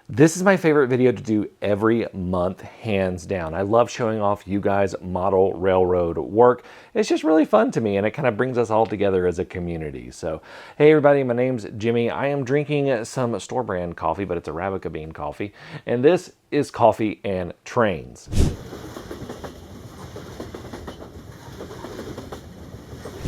This is my favorite video to do every month, hands down. I love showing off you guys' model railroad work. It's just really fun to me, and it kind of brings us all together as a community. So, hey everybody, my name's Jimmy. I am drinking some store brand coffee, but it's Arabica bean coffee, and this is Coffee and Trains.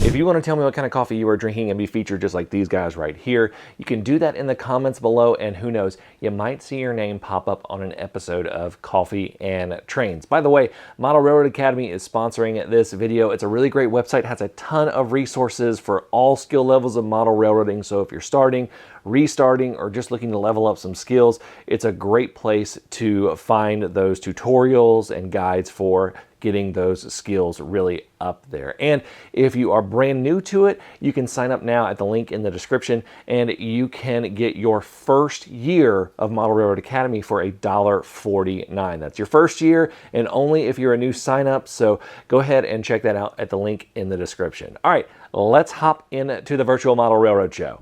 If you want to tell me what kind of coffee you are drinking and be featured just like these guys right here, you can do that in the comments below, and who knows, you might see your name pop up on an episode of Coffee and Trains. By the way, Model Railroad Academy is sponsoring this video. It's a really great website, has a ton of resources for all skill levels of model railroading. So if you're starting, restarting, or just looking to level up some skills, it's a great place to find those tutorials and guides for getting those skills really up there. And if you are brand new to it, you can sign up now at the link in the description, and you can get your first year of Model Railroad Academy for $1.49. That's your first year, and only if you're a new sign up. So go ahead and check that out at the link in the description. All right, let's hop into the virtual model railroad show.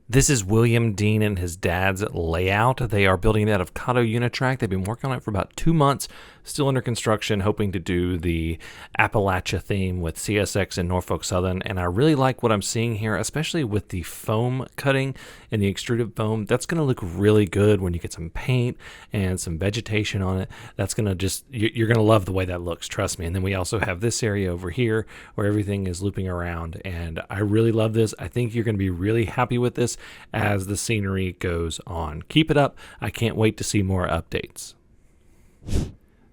This is William Dean and his dad's layout. They are building it out of Cado Unitrack. They've been working on it for about 2 months, still under construction, hoping to do the Appalachia theme with CSX and Norfolk Southern. And I really like what I'm seeing here, especially with the foam cutting and the extruded foam. That's going to look really good when you get some paint and some vegetation on it. That's going to just, you're going to love the way that looks, trust me. And then we also have this area over here where everything is looping around. And I really love this. I think you're going to be really happy with this as the scenery goes on. Keep it up. I can't wait to see more updates.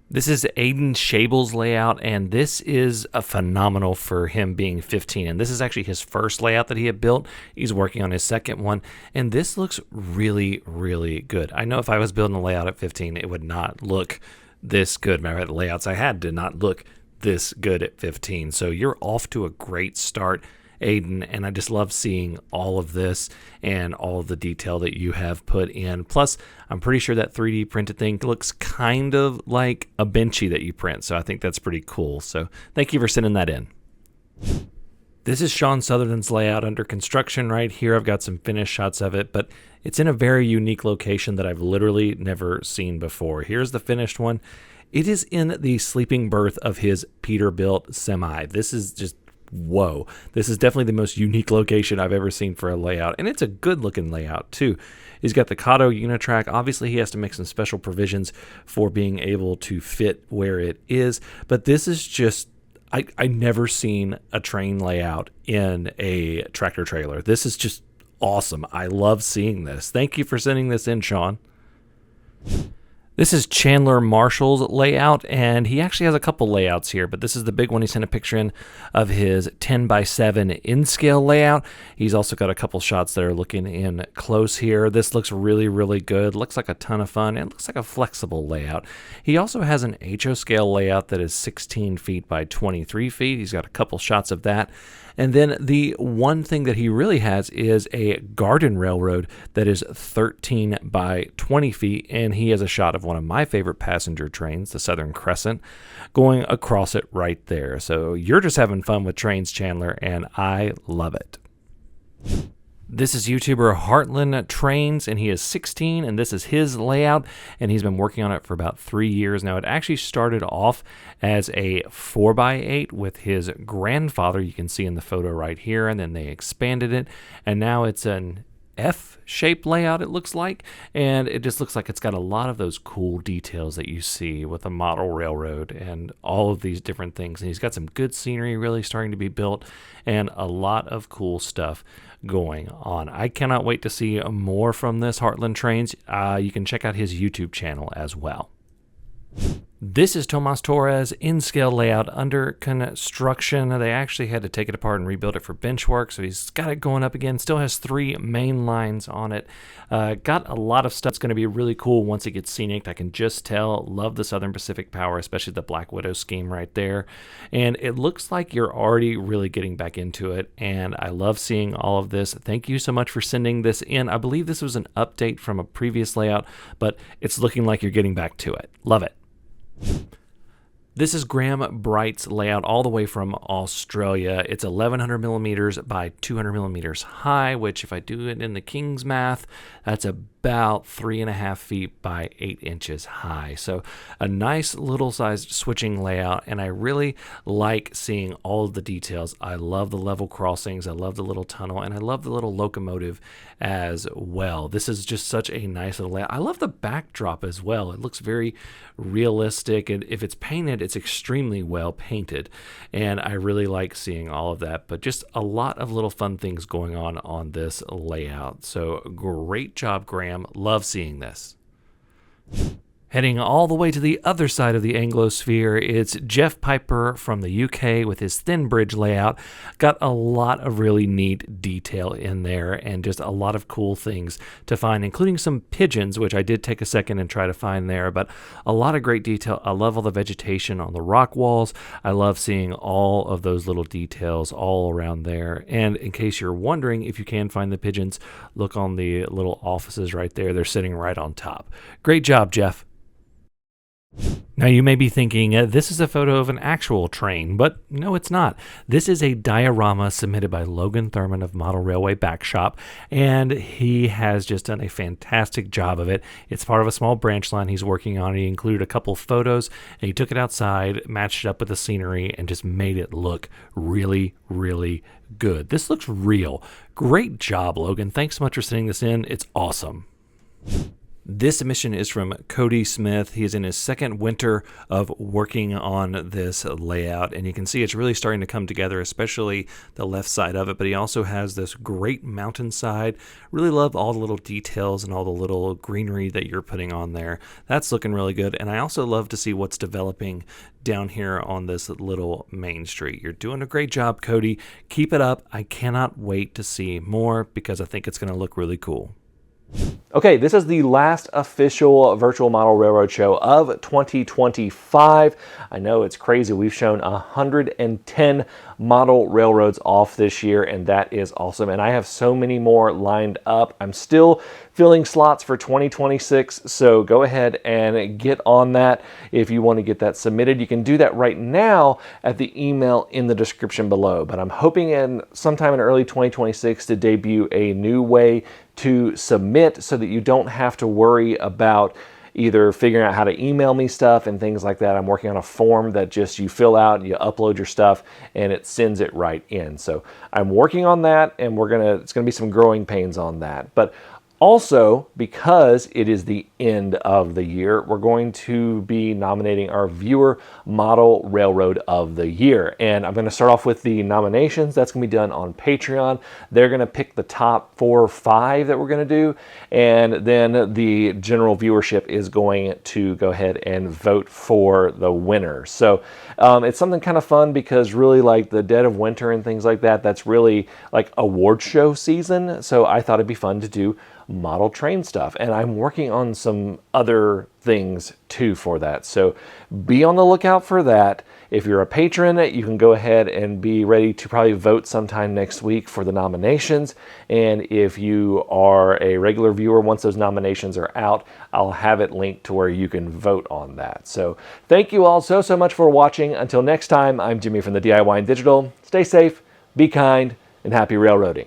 This is Aiden Schabel's layout, and this is a phenomenal for him being 15. And this is actually his first layout that he had built. He's working on his second one, and this looks really, really good. I know if I was building a layout at 15, it would not look this good. My layouts I had did not look this good at 15. So you're off to a great start, Aiden, and I just love seeing all of this and all of the detail that you have put in. Plus, I'm pretty sure that 3D printed thing looks kind of like a benchy that you print, so I think that's pretty cool. So thank you for sending that in. This is Sean Sutherland's layout under construction right here. I've got some finished shots of it, but it's in a very unique location that I've literally never seen before. Here's the finished one. It is in the sleeping berth of his Peterbilt semi. This is just whoa, this is definitely the most unique location I've ever seen for a layout, and it's a good looking layout too. He's got the Cado Unitrack. Obviously he has to make some special provisions for being able to fit where it is, but this is just, I never seen a train layout in a tractor trailer. This is just awesome. I love seeing this. Thank you for sending this in, Sean. This is Chandler Marshall's layout, and he actually has a couple layouts here, but this is the big one he sent a picture in of his 10x7 in-scale layout. He's also got a couple shots that are looking in close here. This looks really, really good. Looks like a ton of fun. It looks like a flexible layout. He also has an HO scale layout that is 16 feet by 23 feet. He's got a couple shots of that. And then the one thing that he really has is a garden railroad that is 13 by 20 feet, and he has a shot of one of my favorite passenger trains, the Southern Crescent, going across it right there. So you're just having fun with trains, Chandler, and I love it. This is YouTuber Hartland Trains, and he is 16, and this is his layout, and he's been working on it for about 3 years now. It actually started off as a 4x8 with his grandfather, you can see in the photo right here, and then they expanded it, and now it's an F-shaped layout, it looks like, and it just looks like it's got a lot of those cool details that you see with a model railroad and all of these different things. And he's got some good scenery really starting to be built and a lot of cool stuff going on. I cannot wait to see more from this Hartland Trains. You can check out his YouTube channel as well. This is Tomas Torres in-scale layout under construction. They actually had to take it apart and rebuild it for bench work, so he's got it going up again. Still has 3 main lines on it. Got a lot of stuff that's going to be really cool once it gets scenic. I can just tell. Love the Southern Pacific Power, especially the Black Widow scheme right there. And it looks like you're already really getting back into it, and I love seeing all of this. Thank you so much for sending this in. I believe this was an update from a previous layout, but it's looking like you're getting back to it. Love it. This is Graham Bright's layout all the way from Australia. It's 1100 millimeters by 200 millimeters high, which if I do it in the King's math, that's about about 3.5 feet by 8 inches high. So a nice little sized switching layout, and I really like seeing all of the details. I love the level crossings, I love the little tunnel, and I love the little locomotive as well. This is just such a nice little layout. I love the backdrop as well. It looks very realistic, and if it's painted, it's extremely well painted, and I really like seeing all of that. But just a lot of little fun things going on this layout. So great job, Graham. Love seeing this. Heading all the way to the other side of the Anglosphere, it's Jeff Piper from the UK with his thin bridge layout. Got a lot of really neat detail in there and just a lot of cool things to find, including some pigeons, which I did take a second and try to find there, but a lot of great detail. I love all the vegetation on the rock walls. I love seeing all of those little details all around there. And in case you're wondering if you can find the pigeons, look on the little offices right there. They're sitting right on top. Great job, Jeff. Now you may be thinking, this is a photo of an actual train, but no, it's not. This is a diorama submitted by Logan Thurman of Model Railway Backshop, and he has just done a fantastic job of it. It's part of a small branch line he's working on. He included a couple photos, and he took it outside, matched it up with the scenery, and just made it look really, really good. This looks real. Great job, Logan. Thanks so much for sending this in. It's awesome. This submission is from Cody Smith. He is in his second winter of working on this layout, and you can see it's really starting to come together, especially the left side of it, but he also has this great mountainside. Really love all the little details and all the little greenery that you're putting on there. That's looking really good, and I also love to see what's developing down here on this little main street. You're doing a great job, Cody. Keep it up. I cannot wait to see more because I think it's going to look really cool. Okay, this is the last official Virtual Model Railroad show of 2025. I know it's crazy. We've shown 110 model railroads off this year, and that is awesome. And I have so many more lined up. I'm still filling slots for 2026, so go ahead and get on that if you want to get that submitted. You can do that right now at the email in the description below, but I'm hoping sometime in early 2026 to debut a new way to submit so that you don't have to worry about either figuring out how to email me stuff and things like that. I'm working on a form that just you fill out, you upload your stuff, and it sends it right in. So I'm working on that, and it's gonna be some growing pains on that. But also, because it is the end of the year, we're going to be nominating our Viewer Model Railroad of the Year. And I'm going to start off with the nominations. That's going to be done on Patreon. They're going to pick the top 4 or 5 that we're going to do. And then the general viewership is going to go ahead and vote for the winner. So it's something kind of fun because really like the dead of winter and things like that, that's really like award show season. So I thought it'd be fun to do model train stuff, and I'm working on some other things too for that, so be on the lookout for that. If you're a patron, you can go ahead and be ready to probably vote sometime next week for the nominations, and if you are a regular viewer, once those nominations are out, I'll have it linked to where you can vote on that. So thank you all so much for watching. Until next time, I'm Jimmy from the DIY and Digital. Stay safe, be kind, and happy railroading.